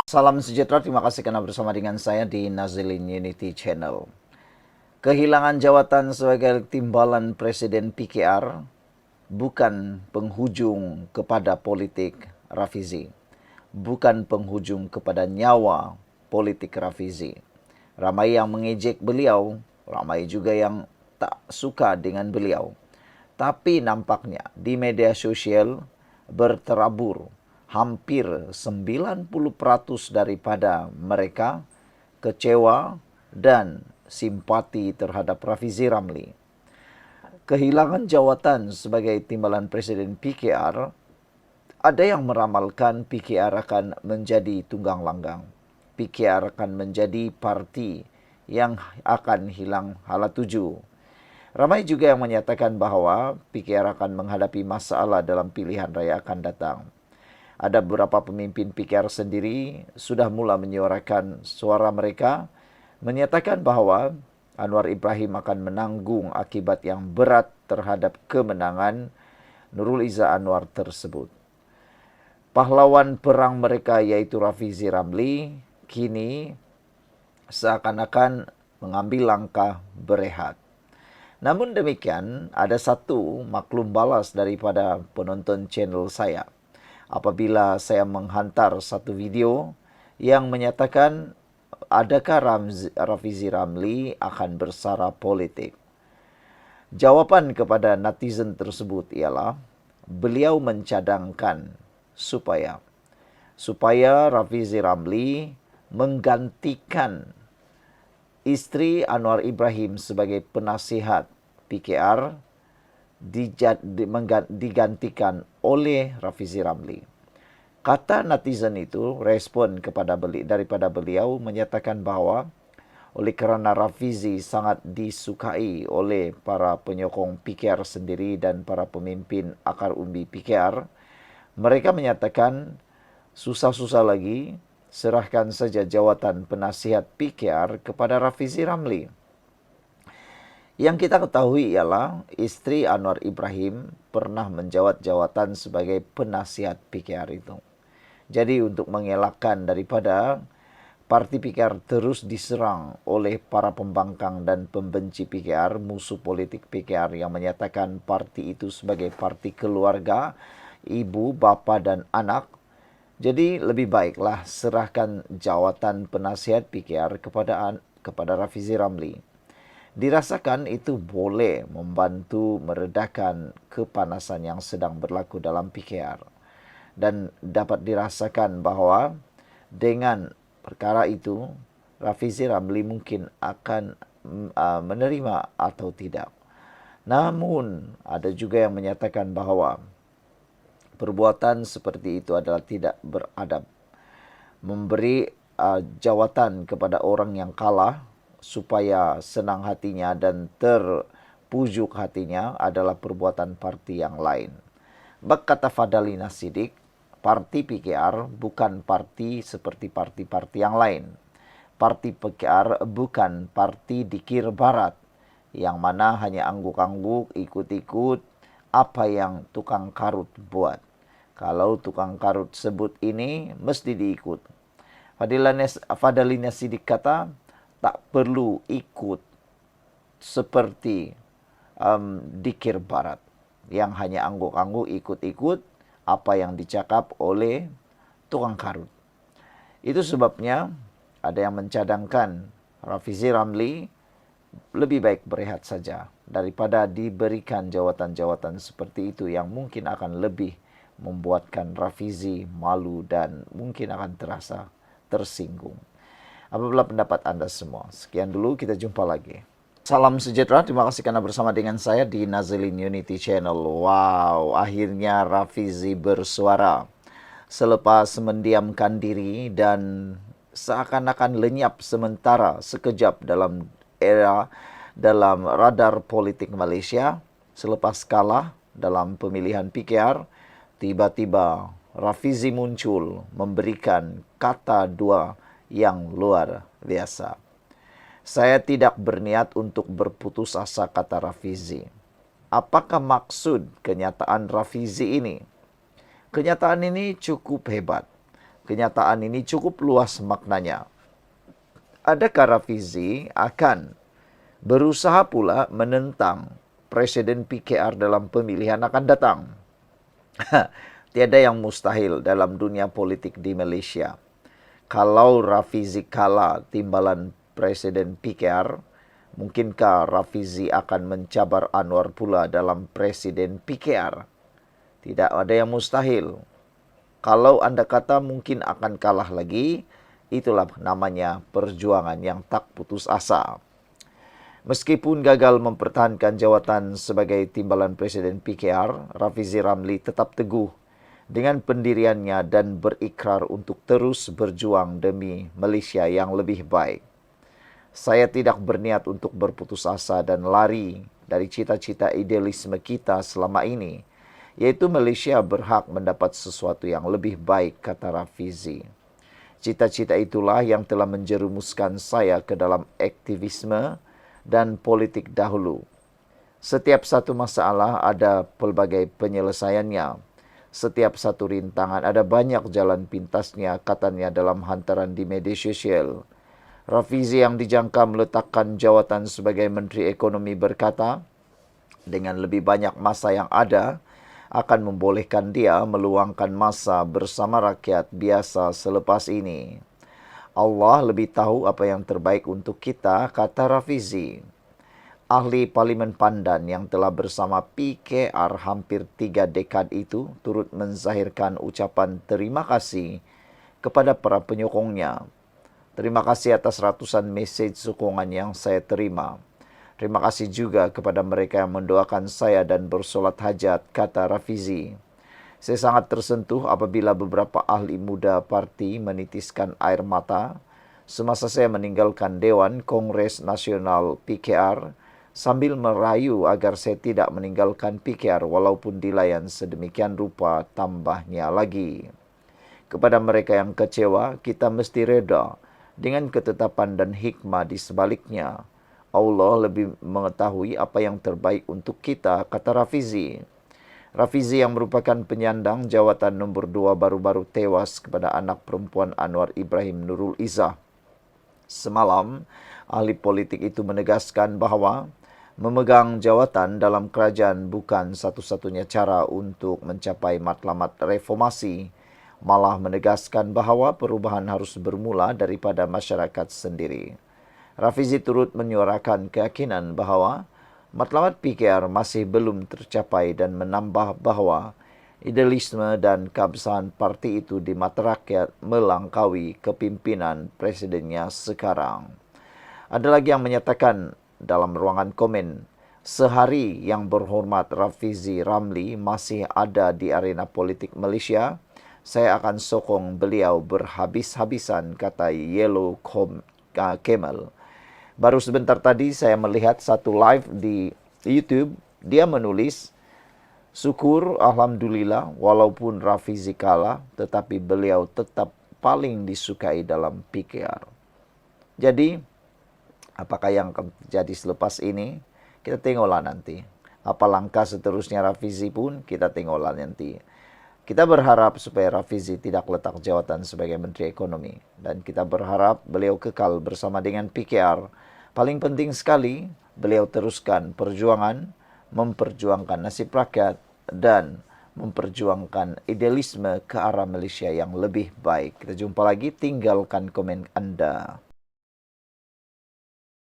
Salam sejahtera, terima kasih karena bersama dengan saya di Nazilin Unity Channel. Kehilangan jawatan sebagai timbalan Presiden PKR bukan penghujung kepada politik Rafizi. Bukan penghujung kepada nyawa politik Rafizi. Ramai yang mengejek beliau, ramai juga yang tak suka dengan beliau. Tapi nampaknya di media sosial berterabur hampir 90% daripada mereka kecewa dan simpati terhadap Rafizi Ramli. Kehilangan jawatan sebagai timbalan Presiden PKR, ada yang meramalkan PKR akan menjadi tunggang langgang. PKR akan menjadi parti yang akan hilang hala tuju. Ramai juga yang menyatakan bahwa PKR akan menghadapi masalah dalam pilihan raya akan datang. Ada beberapa pemimpin PKR sendiri sudah mula menyuarakan suara mereka, menyatakan bahwa Anwar Ibrahim akan menanggung akibat yang berat terhadap kemenangan Nurul Izzah Anwar tersebut. Pahlawan perang mereka yaitu Rafizi Ramli kini seakan-akan mengambil langkah berehat. Namun demikian, ada satu maklum balas daripada penonton channel saya. Apabila saya menghantar satu video yang menyatakan adakah Rafizi Ramli akan bersara politik. Jawapan kepada netizen tersebut ialah beliau mencadangkan supaya Rafizi Ramli menggantikan istri Anwar Ibrahim sebagai penasihat PKR digantikan oleh Rafizi Ramli. Kata netizen itu, respon daripada beliau menyatakan bahwa oleh kerana Rafizi sangat disukai oleh para penyokong PKR sendiri dan para pemimpin akar umbi PKR, mereka menyatakan susah-susah lagi, serahkan saja jawatan penasihat PKR kepada Rafizi Ramli. Yang kita ketahui ialah istri Anwar Ibrahim pernah menjawat jawatan sebagai penasihat PKR itu. Jadi untuk mengelakkan daripada parti PKR terus diserang oleh para pembangkang dan pembenci PKR, musuh politik PKR yang menyatakan parti itu sebagai parti keluarga, ibu, bapa dan anak, jadi lebih baiklah serahkan jawatan penasihat PKR kepada Rafizi Ramli. Dirasakan itu boleh membantu meredakan kepanasan yang sedang berlaku dalam PKR. Dan dapat dirasakan bahwa dengan perkara itu, Rafizi Ramli mungkin akan menerima atau tidak. Namun, ada juga yang menyatakan bahwa perbuatan seperti itu adalah tidak beradab. Memberi jawatan kepada orang yang kalah supaya senang hatinya dan terpujuk hatinya adalah perbuatan parti yang lain. Berkata Fadalina Sidik, parti PKR bukan parti seperti parti-parti yang lain. Parti PKR bukan parti dikir barat yang mana hanya angguk-angguk, ikut-ikut apa yang tukang karut buat. Kalau tukang karut sebut ini, mesti diikut. Fadalina Sidik kata, tak perlu ikut seperti dikir barat. Yang hanya angguk-angguk, ikut-ikut apa yang dicakap oleh tukang karut. Itu sebabnya ada yang mencadangkan Rafizi Ramli lebih baik berehat saja daripada diberikan jawatan-jawatan seperti itu yang mungkin akan lebih membuatkan Rafizi malu dan mungkin akan terasa tersinggung. Apabila pendapat Anda semua. Sekian dulu, kita jumpa lagi. Salam sejahtera, terima kasih karena bersama dengan saya di Nazilin Unity Channel. Wow, akhirnya Rafizi bersuara. Selepas mendiamkan diri dan seakan-akan lenyap sementara sekejap dalam radar politik Malaysia, selepas kalah dalam pemilihan PKR, tiba-tiba Rafizi muncul memberikan kata dua yang luar biasa. Saya tidak berniat untuk berputus asa, kata Rafizi. Apakah maksud kenyataan Rafizi ini? Kenyataan ini cukup hebat. Kenyataan ini cukup luas maknanya. Adakah Rafizi akan berusaha pula menentang Presiden PKR dalam pemilihan akan datang? Tiada yang mustahil dalam dunia politik di Malaysia. Kalau Rafizi kalah timbalan Presiden PKR, mungkinkah Rafizi akan mencabar Anwar pula dalam Presiden PKR? Tidak ada yang mustahil. Kalau Anda kata mungkin akan kalah lagi, itulah namanya perjuangan yang tak putus asa. Meskipun gagal mempertahankan jawatan sebagai timbalan Presiden PKR, Rafizi Ramli tetap teguh dengan pendiriannya dan berikrar untuk terus berjuang demi Malaysia yang lebih baik. Saya tidak berniat untuk berputus asa dan lari dari cita-cita idealisme kita selama ini, yaitu Malaysia berhak mendapat sesuatu yang lebih baik, kata Rafizi. Cita-cita itulah yang telah menjerumuskan saya ke dalam aktivisme dan politik dahulu. Setiap satu masalah ada pelbagai penyelesaiannya. Setiap satu rintangan ada banyak jalan pintasnya, katanya dalam hantaran di media sosial. Rafizi yang dijangka meletakkan jawatan sebagai Menteri Ekonomi berkata, dengan lebih banyak masa yang ada, akan membolehkan dia meluangkan masa bersama rakyat biasa selepas ini. Allah lebih tahu apa yang terbaik untuk kita, kata Rafizi. Ahli Parlimen Pandan yang telah bersama PKR hampir 3 dekad itu turut menzahirkan ucapan terima kasih kepada para penyokongnya. Terima kasih atas ratusan mesej sokongan yang saya terima. Terima kasih juga kepada mereka yang mendoakan saya dan bersolat hajat, kata Rafizi. Saya sangat tersentuh apabila beberapa ahli muda parti menitiskan air mata semasa saya meninggalkan Dewan Kongres Nasional PKR sambil merayu agar saya tidak meninggalkan PKR walaupun dilayan sedemikian rupa, tambahnya lagi. Kepada mereka yang kecewa, kita mesti reda dengan ketetapan dan hikmah di sebaliknya. Allah lebih mengetahui apa yang terbaik untuk kita, kata Rafizi. Rafizi yang merupakan penyandang jawatan nombor 2 baru-baru tewas kepada anak perempuan Anwar Ibrahim Nurul Izzah. Semalam, ahli politik itu menegaskan bahawa memegang jawatan dalam kerajaan bukan satu-satunya cara untuk mencapai matlamat reformasi, malah menegaskan bahawa perubahan harus bermula daripada masyarakat sendiri. Rafizi turut menyuarakan keyakinan bahawa matlamat PKR masih belum tercapai dan menambah bahawa idealisme dan keabsahan parti itu di mata rakyat melangkaui kepimpinan presidennya sekarang. Ada lagi yang menyatakan dalam ruangan komen, sehari yang berhormat Rafizi Ramli masih ada di arena politik Malaysia, saya akan sokong beliau berhabis-habisan, kata Yellow Camel. Baru sebentar tadi saya melihat satu live di YouTube, dia menulis, syukur Alhamdulillah walaupun Rafizi kalah, tetapi beliau tetap paling disukai dalam PKR. Jadi, apakah yang akan terjadi selepas ini? Kita tengoklah nanti. Apa langkah seterusnya Rafizi pun kita tengoklah nanti. Kita berharap supaya Rafizi tidak letak jawatan sebagai Menteri Ekonomi. Dan kita berharap beliau kekal bersama dengan PKR. Paling penting sekali, beliau teruskan perjuangan, memperjuangkan nasib rakyat, dan memperjuangkan idealisme ke arah Malaysia yang lebih baik. Kita jumpa lagi, tinggalkan komen Anda.